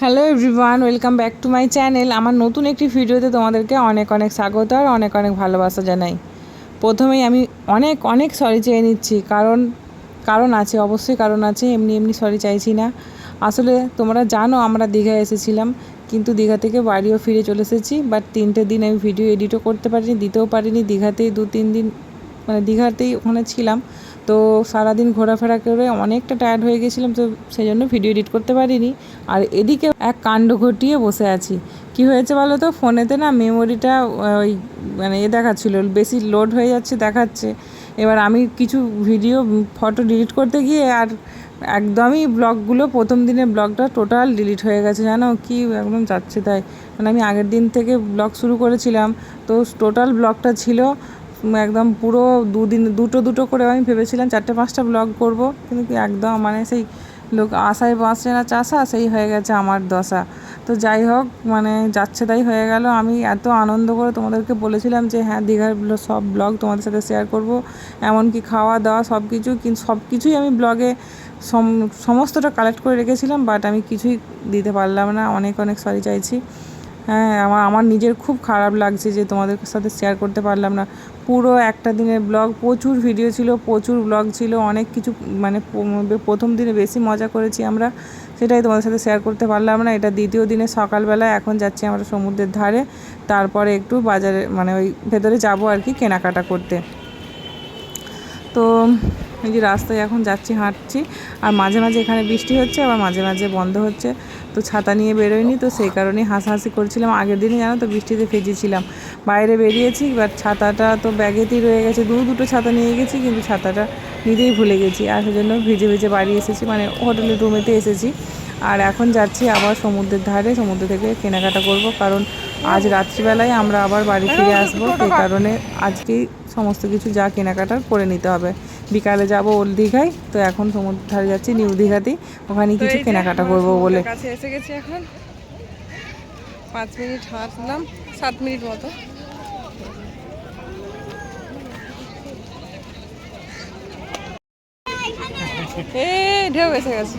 Hello everyone, welcome back to my channel. আমার নতুন একটি ভিডিওতে তোমাদেরকে অনেক অনেক স্বাগত আর অনেক অনেক ভালোবাসা জানাই। প্রথমেই আমি অনেক অনেক সরি চেয়ে নিচ্ছি, কারণ আছে, অবশ্যই কারণ আছে। এমনি এমনি সরি চাইছি না। আসলে তোমরা জানো আমরা দীঘায় এসেছিলাম, কিন্তু দীঘা থেকে বাড়িও ফিরে চলে এসেছি। বাট 3টে দিন আমি ভিডিও এডিটও করতে পারিনি, দিতেও পারিনি। দীঘাতেই 2-3 দিন মানে দীঘাতেই ওখানে ছিলাম। তো সারাদিন ঘোরাফেরা করে অনেকটা টায়ার্ড হয়ে গেছিলাম, তো সেই জন্য ভিডিও এডিট করতে পারিনি। আর এদিকে এক কাণ্ড ঘটিয়ে বসে আছি। কি হয়েছে বলো তো, ফোনেতে না মেমোরিটা ওই মানে দেখাচ্ছিলো বেশি লোড হয়ে যাচ্ছে দেখাচ্ছে। এবার আমি কিছু ভিডিও ফটো ডিলিট করতে গিয়ে আর একদমই ব্লগগুলো, প্রথম দিনের ব্লগটা টোটাল ডিলিট হয়ে গেছে। জানো কি, একদম যাচ্ছে তাই। মানে আমি আগের দিন থেকে ব্লগ শুরু করেছিলাম, তো টোটাল ব্লগটা ছিল একদম পুরো দুটো দুটো করে। আমি ভেবেছিলাম 4-5টা ব্লগ করব, কিন্তু একদম মানে সেই লোক আশায় বাঁচে না চাষা, সেই হয়ে গেছে আমার দশা। তো যাই হোক, মানে যাচ্ছে তাই হয়ে গেল। আমি এত আনন্দ করে তোমাদেরকে বলেছিলাম যে হ্যাঁ দীঘার সব ব্লগ তোমাদের সাথে শেয়ার করব, এমনকি খাওয়া দাওয়া সব কিছু, কিন্তু সব কিছুই আমি ব্লগে সমস্তটা কালেক্ট করে রেখেছিলাম। বাট আমি কিছুই দিতে পারলাম না, অনেক অনেক সরি চাইছি। হ্যাঁ, আমার নিজের খুব খারাপ লাগছে যে তোমাদের সাথে শেয়ার করতে পারলাম না। পুরো একটা দিনের ব্লগ, প্রচুর ভিডিও ছিল, প্রচুর ব্লগ ছিল, অনেক কিছু। মানে প্রথম দিনে বেশি মজা করেছি আমরা, সেটাই তোমাদের সাথে শেয়ার করতে পারলাম না। এটা দ্বিতীয় দিনে সকালবেলা, এখন যাচ্ছি আমরা সমুদ্রের ধারে। তারপরে একটু বাজারে মানে ওই ভেতরে যাব আর কি, কেনাকাটা করতে। তো এই যে রাস্তায় এখন যাচ্ছি, হাঁটছি। আর মাঝে মাঝে এখানে বৃষ্টি হচ্ছে, আবার মাঝে মাঝে বন্ধ হচ্ছে। তো ছাতা নিয়ে বেরোয়নি, তো সেই কারণেই হাসাহাসি করছিলাম। আগের দিনই জানো তো বৃষ্টিতে ভিজেছিলাম, বাইরে বেরিয়েছি। এবার ছাতাটা তো ব্যাগেতেই রয়ে গেছে, দুটো ছাতা নিয়ে গেছি, কিন্তু ছাতাটা নিতেই ভুলে গেছি। আর সেজন্য ভিজে ভিজে বাড়ি এসেছি, মানে হোটেলের রুমেতে এসেছি। আর এখন যাচ্ছি আবার সমুদ্রের ধারে, সমুদ্র থেকে কেনাকাটা করব, কারণ আজ রাত্রিবেলায় আমরা আবার বাড়ি ফিরে আসবো। সেই কারণে আজকেই সমস্ত কিছু যা কেনাকাটার করে নিতে হবে। বিকালে যাব ওল্ড দীঘায়, তো এখন সমুদ্রের ধারে যাচ্ছি নিউ দীঘাতেই, ওখানে কিছু কেনাকাটা করবো বলে। কাছে এসে গেছি, এখন 5 মিনিট হাঁটলাম, 7 মিনিট মতো। ঢেউ এসে গেছে।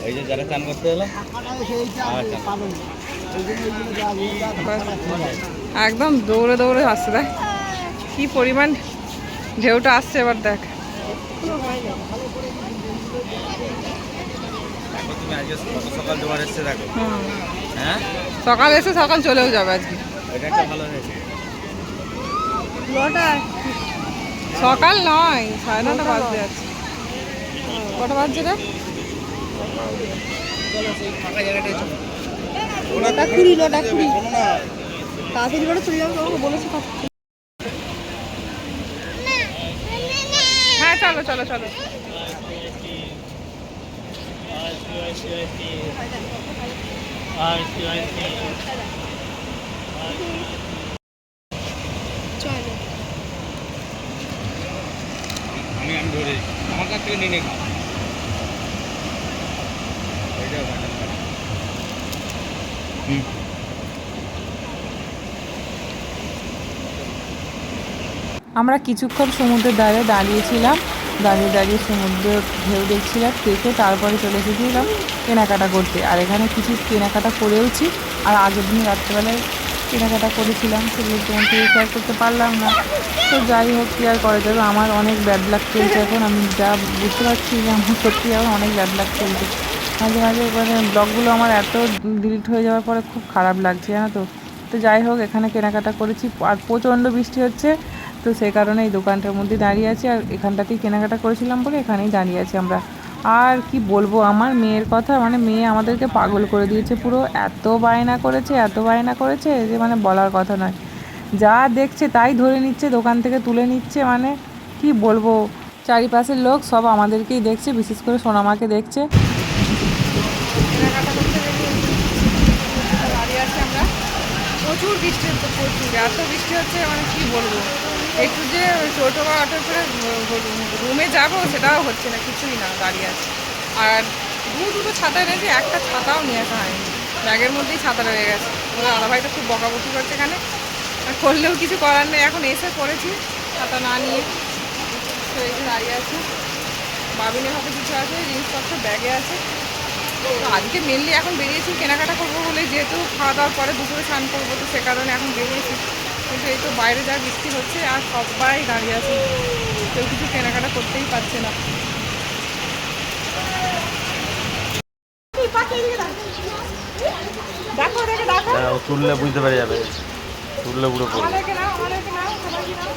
এই যে যারা চান করতে এলো একদম দৌড়ে দৌড়ে আসছে, দেখ কি পরিমাণ ঢেউটা আসছে। এবার দেখ, তুমি আজকে সকাল জোয়ার এসছে দেখো। হ্যাঁ, সকাল এসে সকাল চলেও যাবে আজকে। এটা একটা ভালো হয়েছে। সকাল নয়, 9:30 বাজতে যাচ্ছে। কটা বাজছে রে? ফাঁকা জায়গাটাই চলো। 9:20 তাড়াতাড়ি করে চলে যাবো, বলেছে। হ্যাঁ চলো চলো চলো। আমি ধরে আমার কাছ থেকে নিয়ে নিই। আমরা কিছুক্ষণ সমুদ্রের ধারে দাঁড়িয়েছিলাম, দাঁড়িয়ে দাঁড়িয়ে সমুদ্রের ঢেউ দেখছিলাম, দেখে তারপরে চলে এসেছিলাম কেনাকাটা করতে। আর এখানে কিছু কেনাকাটা করেওছি, আর আগের দিন রাত্রেবেলায় কেনাকাটা করেছিলাম, সেগুলো তোমাকে শেয়ার করতে পারলাম না। তো যাই হোক, কী আর করা যাবে, আমার অনেক ব্যাড লাক চলছে এখন। আমি যা বুঝতে পারছি যে আমার সত্যি আমার অনেক ব্যাড লাক চলছে। মাঝে মাঝে মানে ব্লগগুলো আমার এত ডিলিট হয়ে যাওয়ার পরে খুব খারাপ লাগছে, জানো তো। তো যাই হোক, এখানে কেনাকাটা করেছি, আর প্রচণ্ড বৃষ্টি হচ্ছে, তো সেই কারণে এই দোকানটার মধ্যে দাঁড়িয়ে আছি। আর এখানটাতেই কেনাকাটা করেছিলাম বলে এখানেই দাঁড়িয়ে আছি আমরা। আর কি বলবো আমার মেয়ের কথা, মানে মেয়ে আমাদেরকে পাগল করে দিয়েছে পুরো। এত বায়না করেছে, এত বায়না করেছে যে মানে বলার কথা নয়। যা দেখছে তাই ধরে নিচ্ছে, দোকান থেকে তুলে নিচ্ছে। মানে কি বলবো, চারিপাশের লোক সব আমাদেরকেই দেখছে, বিশেষ করে সোনামাকে দেখছে। কেনাকাটা করতে দাঁড়িয়ে আছি আমরা। প্রচুর বৃষ্টি হচ্ছে, প্রচুর, এত বৃষ্টি হচ্ছে মানে কি বলবো। একটু যে টোটো বা অটো করে রুমে যাবো সেটাও হচ্ছে না, কিছুই না, দাঁড়িয়ে আছে। আর দুটো ছাতা এনেছি, একটা ছাতাও নিয়ে আসা হয়নি, ব্যাগের মধ্যেই ছাতা রয়ে গেছে। ওরা দাদাভাইটা খুব বকাবকি করছে এখানে, আর করলেও কিছু করার নেই। এখন এসে পড়েছি ছাতা না নিয়ে, তো এই যে দাঁড়িয়ে আছি। বাবিনের হাতে কিছু আছে, জিনিসপত্র ব্যাগে আছে, তো আজকে মেনলি এখন বেরিয়েছি কেনাকাটা করবো বলে, যেহেতু খাওয়া দাওয়ার পরে দুপুরে স্নান করবো, তো সে কারণে এখন বেরিয়েছি। কিন্তু এই তো বাইরে যা বৃষ্টি হচ্ছে আর সবাই দাঁড়িয়ে আছে, কেউ কিছু কেনাকাটা করতেই পারছে না। দেখো দেখে দেখো, হ্যাঁ, ও তুললে বুঝতে পেরে যাবে, তুললে পুরো পড়বে। আমাদেরকে নাও, আমাদেরকে নাও, সবাইকে নাও।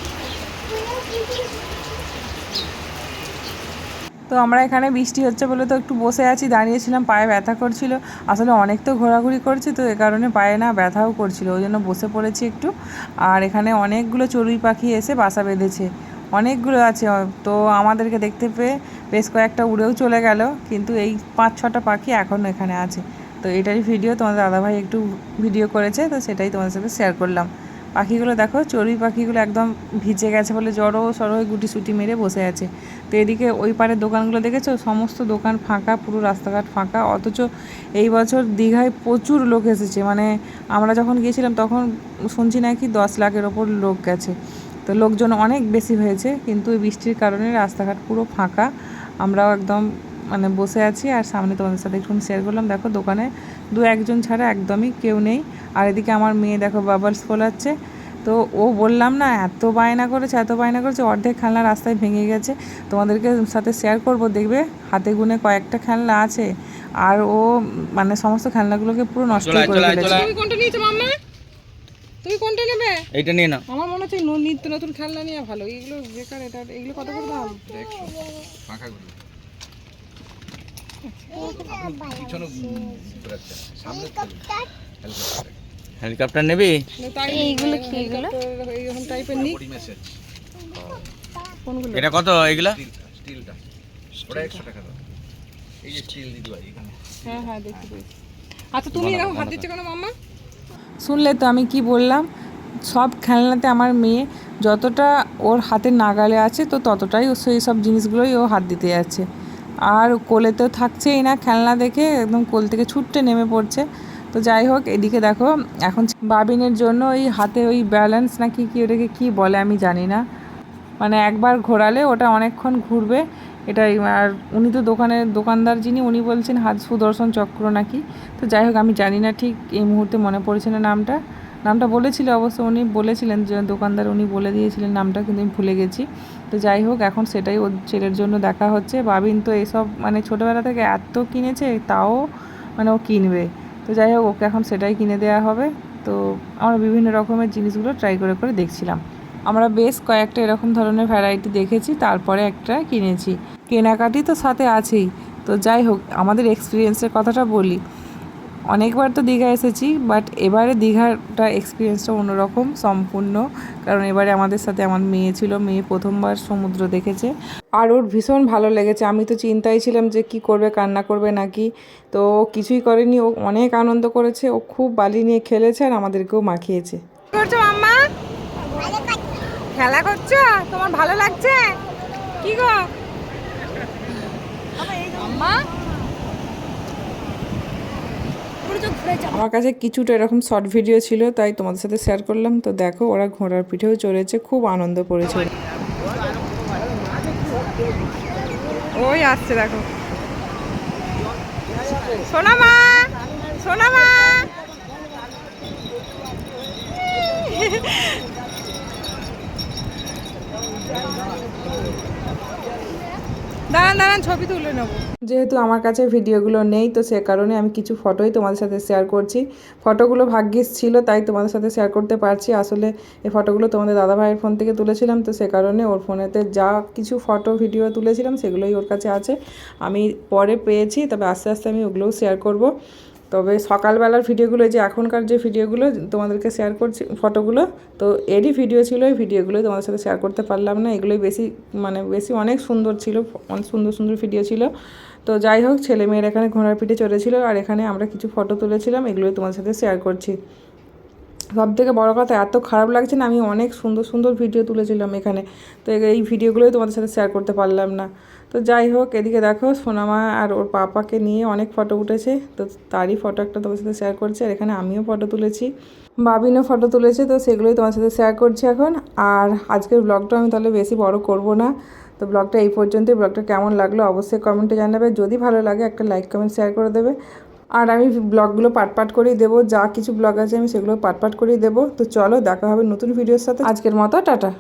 তো আমরা এখানে বৃষ্টি হচ্ছে বলে তো একটু বসে আছি, দাঁড়িয়েছিলাম, পায়ে ব্যথা করছিল। আসলে অনেক তো ঘোরাঘুরি করছি, তো এ কারণে পায়ে না ব্যথাও করছিল, ওই জন্য বসে পড়েছি একটু। আর এখানে অনেকগুলো চড়ুই পাখি এসে বাসা বেঁধেছে, অনেকগুলো আছে। তো আমাদেরকে দেখতে পেয়ে বেশ কয়েকটা উড়েও চলে গেল, কিন্তু এই 5-6টা পাখি এখনও এখানে আছে। তো এটারই ভিডিও তোমাদের দাদাভাই একটু ভিডিও করেছে, তো সেটাই তোমাদের সাথে শেয়ার করলাম। পাখিগুলো দেখো, চড়ুই পাখিগুলো একদম ভিজে গেছে বলে জড়ো সড়ো হয়ে গুটি মেরে বসে আছে। তো এদিকে ওই পারের দোকানগুলো দেখেছো, সমস্ত দোকান ফাঁকা, পুরো রাস্তাঘাট ফাঁকা। অথচ এই বছর দীঘায় প্রচুর লোক এসেছে, মানে আমরা যখন গিয়েছিলাম তখন শুনছি নাকি 10 লাখের ওপর লোক গেছে। তো লোকজন অনেক বেশি হয়েছে, কিন্তু এই বৃষ্টির কারণে রাস্তাঘাট পুরো ফাঁকা। আমরাও একদম মানে বসে আছি, আর সামনে তোমাদের সাথে একটু শেয়ার করলাম। দেখো দোকানে 2-1 জন ছাড়া একদমই কেউ নেই। আর এদিকে আমার মেয়ে দেখো বাবলস ফোলাচ্ছে। তো ও বললাম না, এত বায়না করেছে, অর্ধেক খেলনা রাস্তায় ভেঙে গেছে। তোমাদেরকে সাথে শেয়ার করব, দেখবে হাতে গুনে কয়েকটা খেলনা আছে। আর ও মানে সমস্ত খেলনাগুলোকে পুরো নষ্ট করে ফেলেছে। তুমি কোনটা নিয়েছো মাম্মা? তুমি কোনটা নেবে? এইটা নিয়ে নাও। আমার মনে হচ্ছে নিত্য নতুন খেলনা নিয়ে ভালো, এইগুলো বেকার। এইগুলো কত করে দাম? হেলিকপ্টার নেবি? এইগুলো কি এগুলো? এইরকম টাইপের নি। কোনগুলো? এটা কত এইগুলা? স্টিলটা ওটা 100 টাকা দাও। এই যে স্টিল দিদি ভাই এখানে। হ্যাঁ দেখি। আচ্ছা তুমি এরকম হাত দিচ্ছ কেন মাম্মা? শুনলে তো আমি কি বললাম, সব খেলনাতে আমার মেয়ে যতটা ওর হাতের নাগালে আছে, তো ততটাই ও সেই সব জিনিসগুলোই ও হাত দিতে যাচ্ছে। আর কোলে তো থাকছেই না, খেলনা দেখে একদম কোল থেকে ছুটতে নেমে পড়ছে। তো যাই হোক, এদিকে দেখো এখন বাবিনের জন্য ওই হাতে ওই ব্যালেন্স নাকি কি ওটাকে কী বলে আমি জানি না, মানে একবার ঘোরালে ওটা অনেকক্ষণ ঘুরবে এটাই। আর উনি তো দোকানদার যিনি, উনি বলছেন সুদর্শন চক্র নাকি। তো যাই হোক, আমি জানি না ঠিক এই মুহূর্তে মনে পড়ছে না নামটা বলেছিল অবশ্য, উনি বলেছিলেন যে দোকানদার, উনি বলে দিয়েছিলেন নামটা, কিন্তু আমি ভুলে গেছি। তো যাই হোক, এখন সেটাই ওর ছেলের জন্য দেখা হচ্ছে। বাবিন তো এসব মানে ছোটোবেলা থেকে এত কিনেছে, তাও মানে ও কিনবে। তো যাই হোক, ওকে এখন সেটাই কিনে দেওয়া হবে। তো আমরা বিভিন্ন রকমের জিনিসগুলো ট্রাই করে দেখছিলাম। আমরা বেশ কয়েকটা এরকম ধরনের ভ্যারাইটি দেখেছি, তারপরে একটা কিনেছি। কেনাকাটি তো সাথে আছেই। তো যাই হোক, আমাদের এক্সপিরিয়েন্সের কথাটা বলি। অনেকবার তো দীঘা এসেছি, বাট এবারে দীঘাটা এক্সপিরিয়েন্সটা অন্যরকম সম্পূর্ণ। কারণ এবারে আমাদের সাথে আমার মেয়ে ছিল, মেয়ে প্রথমবার সমুদ্র দেখেছে, আর ওর ভীষণ ভালো লেগেছে। আমি তো চিন্তায় ছিলাম যে কি করবে, কান্না করবে নাকি। তো কিছুই করেনি, ও অনেক আনন্দ করেছে, ও খুব বালি নিয়ে খেলেছে আর আমাদেরকেও মাখিয়েছে। কি করছো মাম্মা? খেলা করছো? তোমার ভালো লাগছে? কি গো মাম্মা? আমার কাছে কিছুটা এরকম শর্ট ভিডিও ছিল, তাই তোমাদের সাথে শেয়ার করলাম। তো দেখো, ওরা ঘোড়ার পিঠেও চড়েছে, খুব আনন্দ করেছে। ওই আসছে দেখো, সোনামা সোনামা। দাঁড়ান ছবি তুলে নেবো। যেহেতু আমার কাছে ভিডিওগুলো নেই, তো সে কারণে আমি কিছু ফটোই তোমাদের সাথে শেয়ার করছি। ফটোগুলো ভাগ্যিস ছিল, তাই তোমাদের সাথে শেয়ার করতে পারছি। আসলে এই ফটোগুলো তোমাদের দাদাভাইয়ের ফোন থেকে তুলেছিলাম, তো সে কারণে ওর ফোনেতে যা কিছু ফটো ভিডিও তুলেছিলাম সেগুলোই ওর কাছে আছে। আমি পরে পেয়েছি, তবে আস্তে আস্তে আমি ওগুলোও শেয়ার করব। তবে সকালবেলার ভিডিওগুলো, যে এখনকার যে ভিডিওগুলো তোমাদেরকে শেয়ার করছি ফটোগুলো, তো এরই ভিডিও ছিল, এই ভিডিওগুলোই তোমাদের সাথে শেয়ার করতে পারলাম না। এগুলোই বেশি অনেক সুন্দর ছিল, অনেক সুন্দর ভিডিও ছিল। তো যাই হোক, ছেলে মেয়ের এখানে ঘোড়ার পিঠে চড়েছিল, আর এখানে আমরা কিছু ফটো তুলেছিলাম, এগুলোই তোমাদের সাথে শেয়ার করছি। সব থেকে বড়ো কথা, এত খারাপ লাগছে না, আমি অনেক সুন্দর ভিডিও তুলেছিলাম এখানে, তো এই ভিডিওগুলোই তোমাদের সাথে শেয়ার করতে পারলাম না। তো যাই হোক, এদিকে দেখো সোনামা আর ওর পাপাকে নিয়ে অনেক ফটো উঠেছে, তো তারই ফটো একটা তোমাদের সাথে শেয়ার করছি। আর এখানে আমিও ফটো তুলেছি, বাবিনও ফটো তুলেছে, তো সেগুলোই তোমার সাথে শেয়ার করছি এখন। আর আজকের ব্লগটা আমি তাহলে বেশি বড় করব না। তো ব্লগটা এই পর্যন্তই। ব্লগটা কেমন লাগলো অবশ্যই কমেন্টে জানাবে। যদি ভালো লাগে একটা লাইক কমেন্ট শেয়ার করে দেবে। আর আমি ব্লগগুলো পাট করেই দেবো, যা কিছু ব্লগ আছে আমি সেগুলো পাট করেই দেবো। তো চলো দেখা হবে নতুন ভিডিওর সাথে। আজকের মতো টাটা।